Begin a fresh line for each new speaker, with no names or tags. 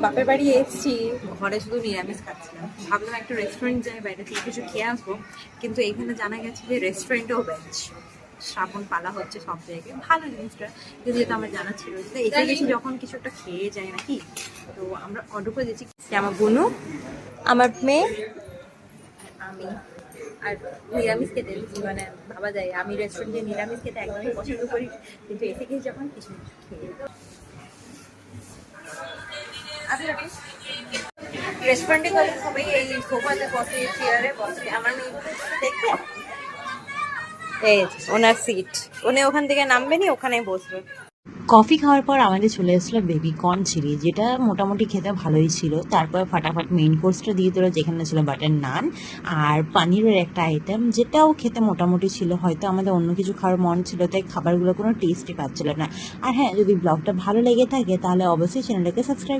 বাপের বাড়ি এসেছি, ঘরে শুধু নিরামিষ খাচ্ছিলাম। ভাবলাম একটা রেস্টুরেন্ট যাই, বাইরে থেকে কিছু খেয়ে আসবো, কিন্তু এখানে জানা গেছে যে রেস্টুরেন্টও ভেজ। শ্রাবণ পালা হচ্ছে সব জায়গায়, ভালো জিনিসটা, কিন্তু যেটা আমার জানা ছিল যে এসে গেছি যখন কিছু একটা খেয়ে যায় নাকি। তো আমরা অর্ডার করে দিয়েছি, আমার বোনু, আমার মেয়ে, আমি। আর নিরামিষ খেতে মানে ভাবা যায় আমি রেস্টুরেন্টে নিরামিষ খেতে একদমই পছন্দ করি, কিন্তু এসে গেছি যখন কিছু খেয়ে। রেস্টুরেন্টে গেলে সবাই এই সোফাতে বসে, চেয়ারে বসে, আমার মেয়ে দেখবে এই যে ওনার সিট, উনি ওখান থেকে নামবেনি, ওখানে বসবে।
কফি খাওয়ার পর আমাদের চলে এসেছিলো বেবি কর্ন চিলি, যেটা মোটামুটি খেতে ভালোই ছিল। তারপর ফাটাফাট মেইন কোর্সটা দিয়ে দিল, যেখানে ছিল বাটার নান আর পানিরের একটা আইটেম, যেটাও খেতে মোটামুটি ছিল। হয়তো আমাদের অন্য কিছু খাওয়ার মন ছিল, তাই খাবারগুলো কোনো টেস্টই পাচ্ছিল না। আর হ্যাঁ, যদি ব্লগটা ভালো লেগে থাকে তাহলে অবশ্যই চ্যানেলটাকে সাবস্ক্রাইব